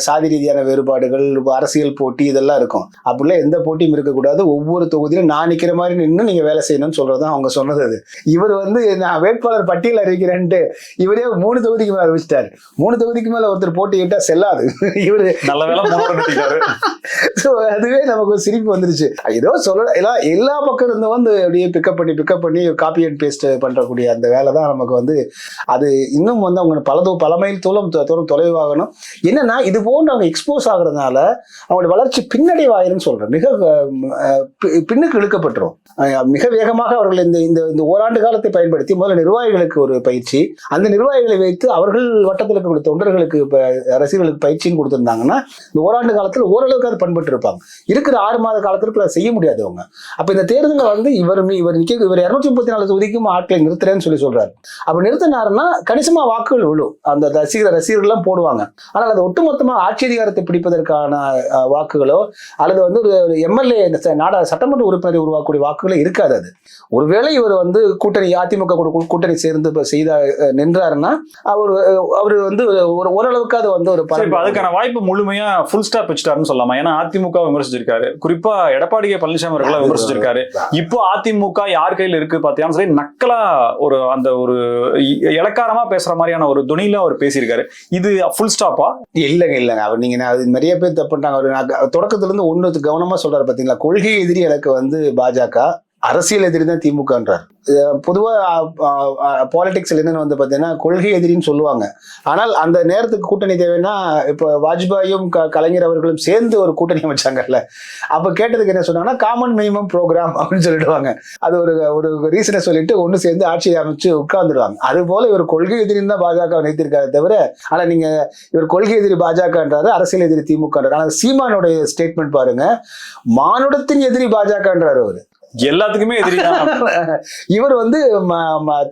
சாதி ரீதியான வேறுபாடுகள், அரசியல் போட்டி இதெல்லாம் இருக்கும். அப்படிலாம் எந்த போட்டியும் இருக்கக்கூடாது, ஒவ்வொரு தொகுதியிலும் நான் நிக்கிற மாதிரி நின்று நீங்க வேலை செய்யணும்னு சொல்றதுதான் அவங்க சொன்னது. அது இவர் வந்து நான் வேட்பாளர் பட்டியல் அறிவிக்கிறேன்ட்டு இவரே 3 தொகுதிக்கு மேல அறிவிச்சிட்டாரு. 3 தொகுதிக்கு மேல ஒருத்தர் போட்டியிட்டா செல்லாது. இவரு நல்ல வேலை அதுவே நமக்கு சிரிப்பு வந்துருச்சு. ஏதோ சொல்ல எல்லா பக்கம் இருந்து வந்து அப்படியே பிக்கப் பண்ணி காப்பி அண்ட் பேஸ்ட் பண்றக்கூடிய அந்த வேலை தான் நமக்கு வந்து அது இன்னும் வந்து அவங்க பல மைல் தூரம் தொலைவாகணும். என்னன்னா இது போன்று அவங்க எக்ஸ்போஸ் ஆகுறதுனால அவங்களுடைய வளர்ச்சி பின்னடைவாயிருன்னு சொல்றேன். மிக பின்னுக்கு இழுக்கப்பட்டுரும். மிக வேகமாக அவர்கள் இந்த ஓராண்டு காலத்தை பயன்படுத்தி முதல்ல நிர்வாகிகளுக்கு ஒரு பயிற்சி, அந்த நிர்வாகிகளை வைத்து அவர்கள் வட்டத்தில் இருக்கக்கூடிய தொண்டர்களுக்கு ரசிகர்களுக்கு பயிற்சின்னு கொடுத்திருந்தாங்கன்னா இந்த ஓராண்டு காலத்தில் ஓரளவுக்கு அது பண்பட்டு இருப்பாங்க. இருக்கிற 6 மாத காலத்திற்கு அதை செய்ய முடியாது அவங்க. அப்ப இந்த தேர்தலில் வந்து இவர் 234 தொகுதிக்கும் ஆட்களை நிறுத்துறேன்னு சொல்றாரு. அப்ப நிறுத்தினாருன்னா கணிசமா வாக்குகள் விழும், அந்த ரசிகர்கள்லாம் போடுவாங்க. ஆனால் அது ஒட்டுமொத்தமா ஆட்சி அதிகாரத்தை பிடிப்பதற்கான வாக்குகளோ அல்லது வந்து ஒரு எம்எல்ஏ சட்டமன்ற உறுப்பினரை உருவாக்கக்கூடிய வாக்குகளோ இருக்காது. அது ஒருவேளை இவர் வந்து கூட்டணி அதிமுக கூட்டணி சேர்ந்து செய்த நின்றாருன்னா அவர் வந்து ஓரளவுக்கு அது வந்து ஒரு அதுக்கான வாய்ப்பு முழுமையா ஃபுல் ஸ்டாப் வச்சுட்டாருன்னு சொல்லலாமா? ஏன்னா அதிமுக விமர்சிச்சிருக்காரு, குறிப்பா எடப்பாடி பழனிசாமி அவர்களை விமர்சிச்சிருக்காரு. இப்போ அதிமுக யார் கையில் இருக்கு பாத்தீங்கன்னா சொல்லி நக்கலா ஒரு இலக்காரமா பேசுற மாதிரியான ஒரு துணியில அவர் பேசியிருக்காரு. இது ஃபுல் ஸ்டாப்பா? இல்லைங்க அவர் நீங்க நிறைய பேர் தப்பு பண்ணிட்டாங்க. அவர் தொடக்கத்துல இருந்து ஒண்ணு கவனமா சொல்றாரு பாத்தீங்களா, கொள்கை எதிரி எனக்கு வந்து பாஜக, அரசியல் எதிரி தான் திமுகன்றார். பொதுவா பாலிடிக்ஸ்ல என்னன்னு வந்து பாத்தீங்கன்னா கொள்கை எதிரின்னு சொல்லுவாங்க. ஆனால் அந்த நேரத்துக்கு கூட்டணி தேவைன்னா இப்ப வாஜ்பாயும் கலைஞர் அவர்களும் சேர்ந்து ஒரு கூட்டணி அமைச்சாங்கல்ல, அப்ப கேட்டதுக்கு என்ன சொன்னாங்கன்னா காமன் மினிமம் ப்ரோக்ராம் அப்படின்னு சொல்லிடுவாங்க. அது ஒரு ரீசனை சொல்லிட்டு ஒண்ணு சேர்ந்து ஆட்சி அமைச்சு உட்கார்ந்துருவாங்க. அது போல இவர் கொள்கை எதிரின்னு தான் பாஜக நினைத்திருக்காரு தவிர, ஆனா நீங்க இவர் கொள்கை எதிரி பாஜகன்றாரு, அரசியல் எதிரி திமுகன்றாரு. ஆனா சீமானுடைய ஸ்டேட்மெண்ட் பாருங்க, மானுடத்தின் எதிரி பாஜகன்றாரு. அவரு எல்லாத்துக்குமே எதிரி தான். இவர் வந்து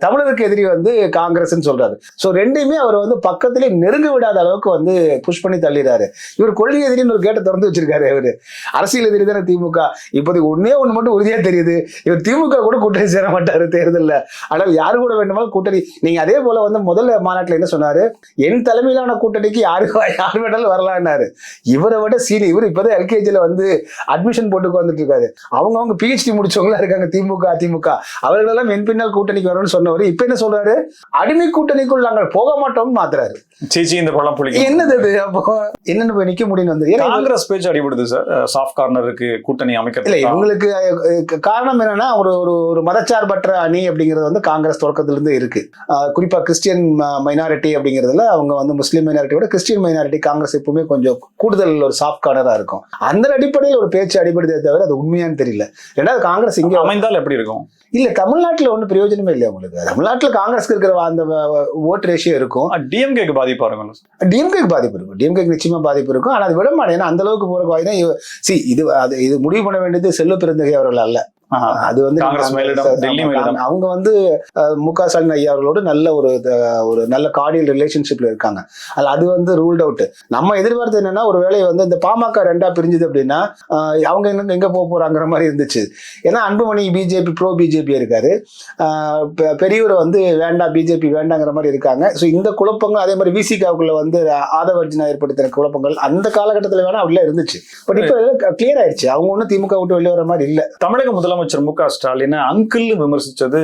தமிழருக்கு எதிரி வந்து காங்கிரஸ் சொல்றாரு. சோ ரெண்டையுமே அவர் வந்து பக்கத்திலே நெருங்க விடாத அளவுக்கு வந்து புஷ் பண்ணி தள்ளிடுறாரு. இவர் கொள்கை எதிரின்னு ஒரு கேட்ட திறந்து வச்சிருக்காரு. இவரு அரசியல் எதிரி தானே திமுக. இப்போதைக்கு ஒண்ணு மட்டும் உறுதியா தெரியுது, இவர் திமுக கூட கூட்டணி சேர மாட்டாரு தேர்தலில். ஆனால் யாரு கூட வேண்டுமாலும் கூட்டணி. நீங்க அதே போல வந்து முதல்ல மாநாட்டில் என்ன சொன்னாரு, என் தலைமையிலான கூட்டணிக்கு யாரு வேண்டாலும் வரலான்னாரு. இவரை விட சீனி, இவர் இப்பதான் எல்கேஜில வந்து அட்மிஷன் போட்டு வந்துட்டு இருக்காரு. அவங்க PhD முடிச்சவங்களா இருக்காங்க திமுக அதிமுக. அவர்களெல்லாம் என் பின்னால் கூட்டணிக்கு வரணும்னு சொன்னவர் இப்ப என்ன சொல்றாரு, அடிமை கூட்டணிக்குள் நாங்கள் போக மாட்டோம் மாத்துறாரு. இந்த பழம் புள்ளி என்னது அது? அப்போ என்னன்னு போய் நிக்க முடியும் வந்து காங்கிரஸ் பேச்சு அடிபடுது சார். சாஃப்ட் கார்னருக்கு கூட்டணி அமைக்க இல்ல. இவங்களுக்கு காரணம் என்னன்னா ஒரு மதச்சார்பற்ற அணி அப்படிங்கிறது வந்து காங்கிரஸ் தொடக்கத்திலிருந்து இருக்கு. குறிப்பா கிறிஸ்டியன் மைனாரிட்டி அப்படிங்கிறதுல அவங்க வந்து முஸ்லீம் மைனாரிட்டியோட கிறிஸ்டியன் மைனாரிட்டி காங்கிரஸ் எப்பவுமே கொஞ்சம் கூடுதல் ஒரு சாஃப்ட் கார்னரா இருக்கும். அந்த அடிப்படையில் ஒரு பேச்சு அடிபடுதே தவிர அது உண்மையான்னு தெரியல. ரெண்டாவது காங்கிரஸ் இங்க அமைந்தால் எப்படி இருக்கும்? இல்ல தமிழ்நாட்டுல ஒன்றும் பிரயோஜனமே இல்லை உங்களுக்கு. தமிழ்நாட்டுல காங்கிரஸ்க்கு இருக்கிற அந்த ஓட் ரேஷியோ இருக்கும். டிஎம்கேக்கு பாதிப்பா இருக்கும். டிஎம்கேக்கு பாதிப்பு இருக்கும். டிஎம்கேக்கு நிச்சயமா பாதிப்பு இருக்கும். ஆனால் அது விட மாட்டேன். அந்த அளவுக்கு போற வாய்தான். இது முடிவு பண்ண வேண்டியது செல்வ பெருந்தகை அவர்கள் அல்ல. அது வந்து அவங்க வந்து மு.க. ஸ்டாலின் ஐயா அவர்களோடு நல்ல கார்டியல் ரிலேஷன்ஷிப்ல இருக்காங்க. அது வந்து ரூல்ட் அவுட். நம்ம எதிர்பார்த்து என்னன்னா ஒரு வேளை வந்து இந்த பாமக ரெண்டா பிரிஞ்சுது அப்படின்னா அவங்க எங்க போறாங்கிற மாதிரி இருந்துச்சு. ஏன்னா அன்புமணி பிஜேபி ப்ரோ பிஜேபி இருக்காரு, பெரியவர் வந்து வேண்டாம் பிஜேபி வேண்டாங்கிற மாதிரி இருக்காங்க. ஸோ இந்த குழப்பங்கள் அதே மாதிரி விசிகாவுக்குள்ள வந்து ஆதவர்ஜினா ஏற்படுத்தின குழப்பங்கள் அந்த காலகட்டத்தில் வேணா அப்படிலாம் இருந்துச்சு. பட் இப்போ கிளியர் ஆயிடுச்சு. அவங்க ஒன்றும் திமுக விட்டு வெளியே வர மாதிரி இல்லை. தமிழக முதலமைச்சர் மு.க. ஸ்டாலின் அங்கிள் விமர்சிச்சது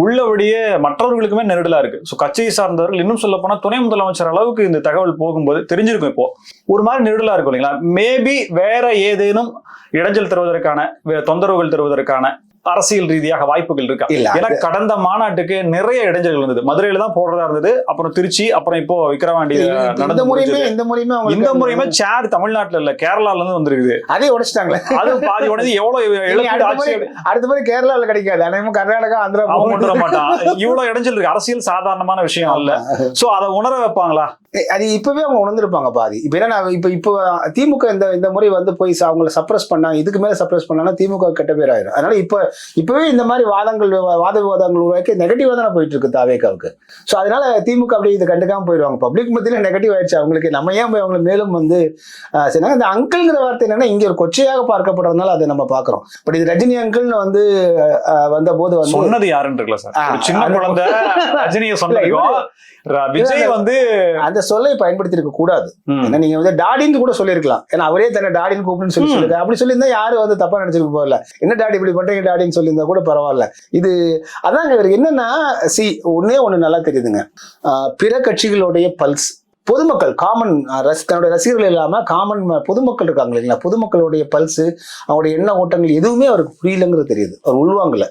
உள்ளபடியே மற்றவர்களுக்குமே நெருடலா இருக்கு. சோ கட்சியை சார்ந்தவர்கள், இன்னும் சொல்ல போனா துணை முதலமைச்சர் அளவுக்கு இந்த தகவல் போகும்போது தெரிஞ்சிருக்கும். இப்போ ஒரு மாதிரி நெருடலா இருக்கும் இல்லைங்களா? மேபி வேற ஏதேனும் இடைஞ்சல் தருவதற்கான, தொந்தரவுகள் தருவதற்கான அரசியல் ரீதியாக வாய்ப்புகள் இருக்கா? ஏன்னா கடந்த மாநாட்டுக்கு நிறைய இடைஞ்சல்கள் இருந்தது. மதுரையில தான் போடுறதா இருந்தது, அப்புறம் திருச்சி, அப்புறம் இப்போ விக்கிரவாண்டி நடந்த இந்த முறையுமே சேர் தமிழ்நாட்டுல இல்ல கேரளால இருந்து வந்திருக்குது. அதே உடைச்சிட்டாங்களே. அது பாதி உடனே எவ்வளவு அடுத்த மாதிரி கேரளால கிடைக்காது. அதே கர்நாடகா ஆந்திரா அவங்க கொண்டு வர மாட்டான். இவ்வளவு இடைஞ்சல் இருக்கு. அரசியல் சாதாரணமான விஷயம் அல்ல. சோ அதை உணர வைப்பாங்களா? அது இப்பவே அவங்க உணர்ந்திருப்பாங்க பாதி. இப்ப என்ன இப்போ திமுக இந்த முறை வந்து போய் அவங்களை சப்ரஸ் பண்ணாங்க. இதுக்கு மேல சப்ரஸ் பண்ணா திமுக கெட்ட பேர் ஆயிரும். அதனால இப்பவே இந்த மாதிரி வாத விவாதங்கள் உருவாக்கி நெகட்டிவா தானே போயிட்டு இருக்கு தாவேகாவுக்கு. சோ அதனால திமுக அப்படி இதை கண்டுக்காம போயிடுவாங்க. பப்ளிக் மத்தியில நெகட்டிவ் ஆயிடுச்சு அவங்களுக்கு. நம்ம ஏன் போய் அவங்களை மேலும் வந்து இந்த அங்கிள்ங்கிற வார்த்தை என்னன்னா இங்க ஒரு கொச்சையாக பார்க்கப்படுறதுனால அதை நம்ம பாக்குறோம். பட் இது ரஜினி அங்கிள்னு வந்து வந்த போது வந்து சொன்னது யாருன்னு இருக்குல்ல சார், சின்ன குழந்தை ரஜினியை சொன்னது. விஜய் வந்து அந்த சொல்லை பயன்படுத்தி இருக்க கூடாது. ஏன்னா நீங்க வந்து டாடின்னு கூட சொல்லிருக்கலாம். ஏன்னா அவரே தன்னை டாடின்னு கூப்பிடுன்னு சொல்லிருக்காரு. அப்படி சொல்லியிருந்தா யாரும் வந்து தப்பா நினைச்சிருக்க போகல. என்ன டாடி இப்படி பண்றீங்க டாடின்னு சொல்லியிருந்தா கூட பரவாயில்ல. இது அதாங்க இவருக்கு என்னன்னா ஒண்ணு நல்லா தெரியுதுங்க. பிற கட்சிகளுடைய பல்ஸ், பொதுமக்கள் காமன் தன்னுடைய ரசிகர்கள் இல்லாம காமன் பொதுமக்கள் இருக்காங்க இல்லைங்களா, பொதுமக்களுடைய பல்ஸ், அவருடைய எண்ண ஓட்டங்கள் எதுவுமே அவருக்கு புரியலங்கிறது தெரியுது. அவர் உள்வாங்கல.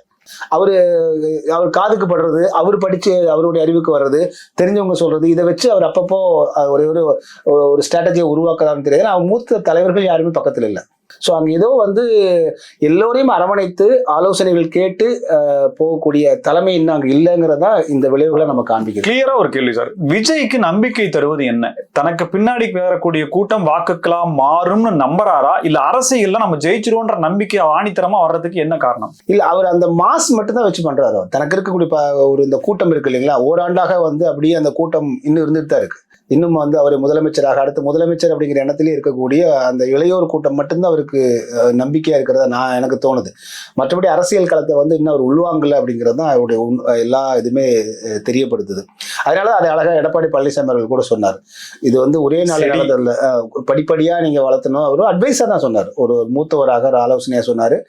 அவர் காதுக்கு படுறது, அவர் படிச்சு அவருடைய அறிவுக்கு வர்றது, தெரிஞ்சவங்க சொல்றது, இதை வச்சு அவர் அப்பப்போ ஒரு ஸ்ட்ராட்டஜியை உருவாக்கலாம்னு தெரியாது. அவர் மூத்த தலைவர்கள் யாருமே பக்கத்துல இல்லை. ஸோ அங்கே ஏதோ வந்து எல்லோரையும் அரவணைத்து ஆலோசனைகள் கேட்டு போகக்கூடிய தலைமை இன்னும் அங்கே இல்லைங்கிறதா இந்த விளைவுகளை நம்ம காண்பிக்கிறோம். கிளியரா ஒரு கேள்வி சார், விஜய்க்கு நம்பிக்கை தருவது என்ன? தனக்கு பின்னாடி வரக்கூடிய கூட்டம் வாக்குக்கலாம் மாறும்னு நம்புறாரா, இல்ல அரசியல்ல நம்ம ஜெயிச்சிருவோன்ற நம்பிக்கை ஆணித்தரமா வர்றதுக்கு என்ன காரணம்? இல்ல, அவர் அந்த மாஸ் மட்டும் தான் வச்சு பண்றாரு. தனக்கு இருக்கக்கூடிய ஒரு இந்த கூட்டம் இருக்கு இல்லைங்களா, ஓராண்டாக வந்து அப்படியே அந்த கூட்டம் இன்னும் இருந்துட்டு தான் இருக்கு. இன்னும் வந்து அவர் முதலமைச்சராக அடுத்த முதலமைச்சர் அப்படிங்கிற எண்ணத்திலே இருக்கக்கூடிய அந்த இளையோர் கூட்டம் மட்டும்தான் அவருக்கு நம்பிக்கையா இருக்கிறதா எனக்கு தோணுது. மற்றபடி அரசியல் களத்தை வந்து இன்னும் அவர் உள்வாங்கல அப்படிங்கிறது தான் அவருடைய எல்லா இதுவுமே தெரியப்படுத்துது. அதனால அதை அழகா எடப்பாடி பழனிசாமி அவர்கள் கூட சொன்னார், இது வந்து ஒரே நாள் நடந்ததில்ல, படிப்படியா நீங்க வளர்த்தணும். அவரும் அட்வைஸா தான் சொன்னார், ஒரு மூத்தவராக ஒரு ஆலோசனையா சொன்னாரு.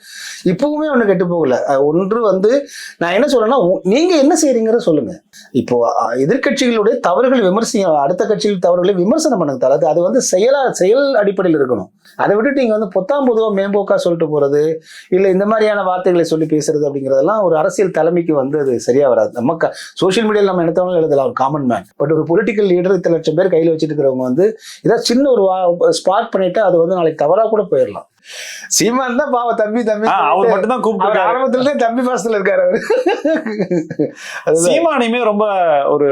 இப்பவுமே ஒண்ணு கெட்டு போகல. ஒன்று வந்து நான் என்ன சொல்றேன்னா, நீங்க என்ன செய்றீங்கிற சொல்லுங்க. இப்போ எதிர்கட்சிகளுடைய தவறுகள் விமர்சனம், அடுத்த கட்சிகள் தவறுகளை விமர்சனம் பண்ணுங்க தராது. அது வந்து செயல் அடிப்படையில் இருக்கணும். அதை விட்டுட்டு நீங்க வந்து பொதுவா மேம்போக்கா சொல்லிட்டு போறது, இல்ல இந்த மாதிரியான வார்த்தைகளை சொல்லி பேசுறது அப்படிங்கிறதெல்லாம் ஒரு அரசியல் தலைமைக்கு வந்து அது சரியா வராது. நம்ம சோசியல் மீடியாவில் நம்ம என்னத்தவங்களும் எழுதலாம், ஒரு காமன் மேன். பட் ஒரு பொலிட்டிக்கல் லீடர் 1 லட்சம் பேர் கையில் வச்சுட்டு இருக்கிறவங்க வந்து ஏதாவது சின்ன ஒரு ஸ்பார்க் பண்ணிட்டு அது வந்து நாளைக்கு தவறா கூட போயிடலாம். சீமான் தான் பாவ தம்பி அவர் மட்டும் தான் கூப்பிட்டு ஆரம்பத்துல தம்பி பாசத்துல இருக்காரு. சீமானியுமே ரொம்ப ஒரு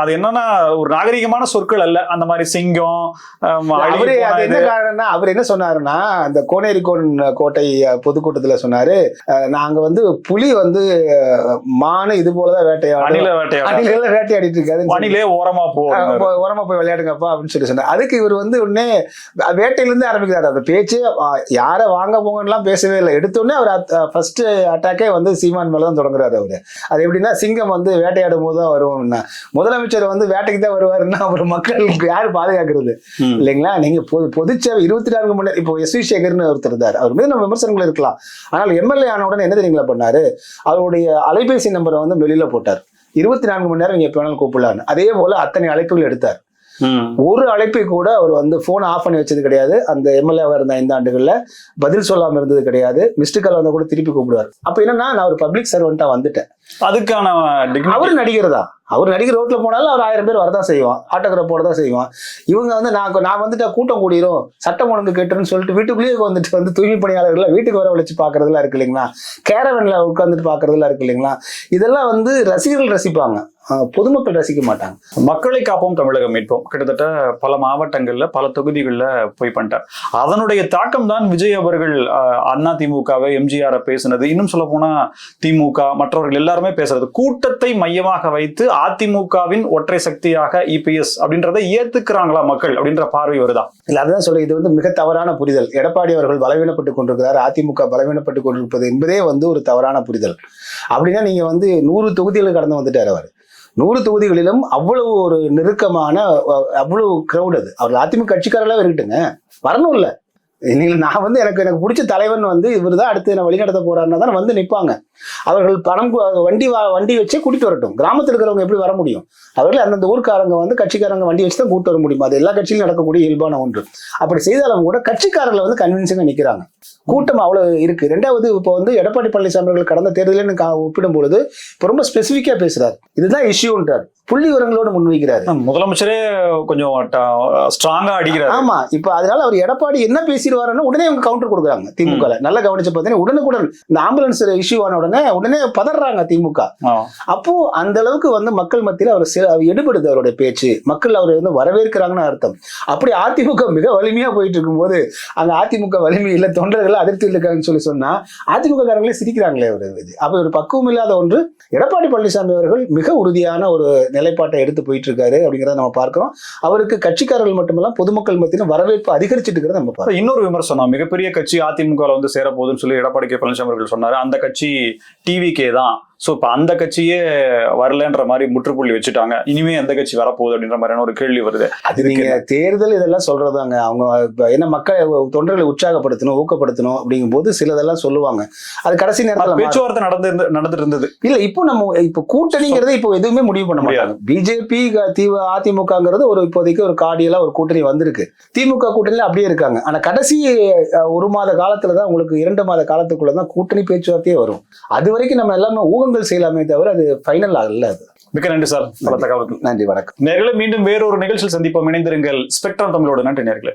அது என்னன்னா ஒரு நாகரிகமான சொற்கள் அல்ல, அந்த மாதிரி சிங்கம். அவரு அது என்ன காரணம்னா, அவர் என்ன சொன்னாருன்னா, அந்த கோனேரிக்கோன் கோட்டை பொதுக்கூட்டத்துல சொன்னாரு, நாங்க வந்து புலி வந்து மானு இது போலதான் வேட்டையாடிட்டு இருக்காரு, அணிலே ஓரமா போய் விளையாடுங்கப்பா அப்படின்னு சொல்லி சொன்னார். அதுக்கு இவர் வந்து உடனே வேட்டையில இருந்து ஆரம்பிக்கிறாரு. அந்த பேச்சு யார வாங்க போங்கலாம் பேசவே இல்லை. எடுத்தோடனே அவர் ஃபர்ஸ்ட் அட்டாக்கே வந்து சீமான் மேலதான் தொடங்குறாரு. அவரு அது எப்படின்னா, சிங்கம் வந்து வேட்டையாடும் போது தான் வருவோம்னா, முதலமைச்சர் வந்து வேட்டைக்கு தான் வருவாருன்னா அப்புறம் மக்களுக்கு யாரு பாதுகாக்கிறது இல்லைங்களா? நீங்க பொதுச்சேவை 24 மணி நேரம். இப்போ எஸ் வி சேகர்னு ஒருத்தர் இருந்தார், அவர் மீது நம்ம விமர்சனங்கள் இருக்கலாம். ஆனால் எம்எல்ஏ ஆன உடனே என்ன தெரியுங்களா பண்ணாரு, அவருடைய அலைபேசி நம்பரை வந்து வெளியில போட்டார். 24 மணி நேரம் நீங்க எப்ப வேணாலும் கூப்பிடலான்னு. அதே போல அத்தனை அழைப்புகள் எடுத்தார். ஒரு அழைப்பை கூட அவர் வந்து போன் ஆஃப் பண்ணி வச்சது கிடையாது. அந்த எம்எல்ஏவா இருந்த 5 ஆண்டுகள்ல பதில் சொல்லாம இருந்தது கிடையாது. மிஸ்டு கால் வந்தா கூட திருப்பி கூப்பிடுவார். அப்ப என்னன்னா, நான் ஒரு பப்ளிக் சர்வெண்டா வந்துட்டேன். அதுக்கான அவரு நடிகர் தான். அவர் நடிகர் ரோட்ல போனாலும் அவர் 1000 பேர் வரதான் செய்வான், ஆட்டோகிராஃப் போட தான் செய்வான். இவங்க வந்து நான் வந்துட்டா கூட்டம் கூடிரும், சட்டம் ஒழுங்கு கேட்டுன்னு சொல்லிட்டு வீட்டுக்குள்ளேயே வந்து தூய்மை பணியாளர்கள் வீட்டுக்கு வர வச்சு பாக்குறதுலாம் இருக்கு இல்லைங்களா, கேரவன்ல உட்காந்துட்டு பாக்குறதுலாம் இருக்கு இல்லைங்களா. இதெல்லாம் வந்து ரசிகர்கள் ரசிப்பாங்க, பொதுமக்கள் ரசிக்க மாட்டாங்க. மக்களை காப்போம் தமிழகம் மீட்போம் கிட்டத்தட்ட பல மாவட்டங்கள்ல பல தொகுதிகளில் போய் பண்ணிட்டார். அதனுடைய தாக்கம் தான் விஜய் அவர்கள் அண்ணா திமுகவை எம்ஜிஆரை பேசுனது, இன்னும் சொல்ல போனா திமுக மற்றவர்கள் எல்லாருமே பேசுறது, கூட்டத்தை மையமாக வைத்து அதிமுகவின் ஒற்றை சக்தியாக இபிஎஸ் அப்படின்றத ஏத்துக்கிறாங்களா மக்கள் அப்படின்ற பார்வை வருதா? இல்ல, அதுதான் சொல்ல, இது வந்து மிக தவறான புரிதல். எடப்பாடி அவர்கள் பலவீனப்பட்டுக் கொண்டிருக்கிறார், அதிமுக பலவீனப்பட்டுக் கொண்டிருப்பது என்பதே வந்து ஒரு தவறான புரிதல். அப்படின்னா நீங்க வந்து 100 தொகுதிகளுக்கு கடந்து வந்துட்டார் அவர். 100 தொகுதிகளிலும் அவ்வளவு ஒரு நெருக்கமான அவ்வளவு கிரௌட். அது அவர் அதிமுக கட்சிக்காரர்களாக இருக்கட்டுங்க, வரணும் இல்ல. நான் வந்து எனக்கு பிடிச்ச தலைவன் வந்து இவர் தான் அடுத்து என்ன வழிநடத்த போறாருன்னா தான் வந்து நிற்பாங்க. அவர்கள் பணம் வண்டி வச்சே கூட்டிட்டு வரட்டும். கிராமத்தில் இருக்கிறவங்க எப்படி வர முடியும்? அவர்கள் அந்தந்த ஊர்க்காரங்க வந்து கட்சிக்காரங்க வண்டி வச்சு தான் கூட்டு வர முடியும். அது எல்லா கட்சியிலும் நடக்கக்கூடிய இயல்பான ஒன்று. அப்படி செய்தாலும் கூட கட்சிக்காரர்களை வந்து கன்வின்சிங்கா நிற்கிறாங்க. கூட்டம் அவ்வளவு இருக்கு. 2வது, இப்போ வந்து எடப்பாடி பழனிசாமி அவர்கள் கடந்த தேர்தலில் ஒப்பிடும் பொழுது இப்போ ரொம்ப ஸ்பெசிஃபிக்கா பேசுறாரு, இதுதான் இஷ்யூன்றார், புள்ளி விவரங்களோட முன்வைக்கிறாரு. முதலமைச்சரே கொஞ்சம் ஸ்ட்ராங்கா அடிக்கிறார். ஆமா, இப்ப அதனால அவர் எடப்பாடி என்ன பேசிடுவாருன்னா உடனே அவங்க கவுண்டர் கொடுக்குறாங்க. திமுக நல்லா கவனிச்சு பார்த்தீங்கன்னா உடனுக்குடன் இந்த ஆம்புலன்ஸ் இஷ்யூ ஆன உடனே பதறாங்க திமுக. அப்போ அந்த அளவுக்கு வந்து மக்கள் மத்தியில் அவர் எடுபடுது அவருடைய பேச்சு, மக்கள் அவரை வந்து வரவேற்கிறாங்கன்னு அர்த்தம். அப்படி அதிமுக மிக வலிமையா போயிட்டு இருக்கும் போது அங்க அதிமுக வலிமை இல்ல, தொண்டர்கள் அதிருப்தி இருக்காங்கன்னு சொல்லி சொன்னா அதிமுக காரங்களே சிரிக்கிறாங்களே. அப்ப ஒரு பக்குவம் இல்லாத ஒன்று. எடப்பாடி பழனிசாமி அவர்கள் மிக உறுதியான ஒரு நிலைப்பாட்டை எடுத்து போயிட்டு இருக்காரு அப்படிங்கிறத நம்ம பார்க்கிறோம். அவருக்கு கட்சிக்காரர்கள் மட்டுமல்ல பொதுமக்கள் மத்தியிலும் வரவேற்பு அதிகரிச்சுட்டு இருக்கிறத நம்ம பார்க்கிறோம். இன்னொரு விமர்சனம், மிகப்பெரிய கட்சி அதிமுக வந்து சேர போகுதுன்னு சொல்லி எடப்பாடி கே பழனிசாமி அவர்கள் சொன்னாரு. அந்த கட்சி டிவிகே தான். சோ இப்ப அந்த கட்சியே வரலன்ற மாதிரி முற்றுப்புள்ளி வச்சுட்டாங்க, இனிமே எந்த கட்சி வரப்போகுது அப்படின்ற மாதிரியான ஒரு கேள்வி வருது. அது நீங்க தேர்தல் இதெல்லாம் சொல்றதாங்க, அவங்க என்ன மக்கள் தொண்டர்களை உற்சாகப்படுத்தணும் ஊக்கப்படுத்தணும் அப்படிங்கும் போது சிலதெல்லாம் சொல்லுவாங்க. அது கடைசி நேரத்தில் பேச்சுவார்த்தை நடந்துட்டு இருந்தது. இல்ல, இப்போ கூட்டணிங்கிறது இப்போ எதுவுமே முடிவு பண்ண முடியாது. பிஜேபி அதிமுகங்கிறது ஒரு இப்போதைக்கு ஒரு கார்டியலா ஒரு கூட்டணி வந்திருக்கு. திமுக கூட்டணியில அப்படியே இருக்காங்க. ஆனா கடைசி 1 மாத காலத்துலதான் உங்களுக்கு 2 மாத காலத்துக்குள்ளதான் கூட்டணி பேச்சுவார்த்தையே வரும். அது வரைக்கும் நம்ம எல்லாமே ஊகங்கள் செய்யலாமே தவிர அது ஃபைனல் ஆகல. அது மிக்க நன்றி சார், பல தகவலுக்கு நன்றி, வணக்கம். நேயர்களே, மீண்டும் வேறொரு நிகழ்ச்சியில் சந்திப்போம். இணைந்திருங்கள். ஸ்பெக்ட்ரம் தமிழோடு. நன்றி நேயர்களே.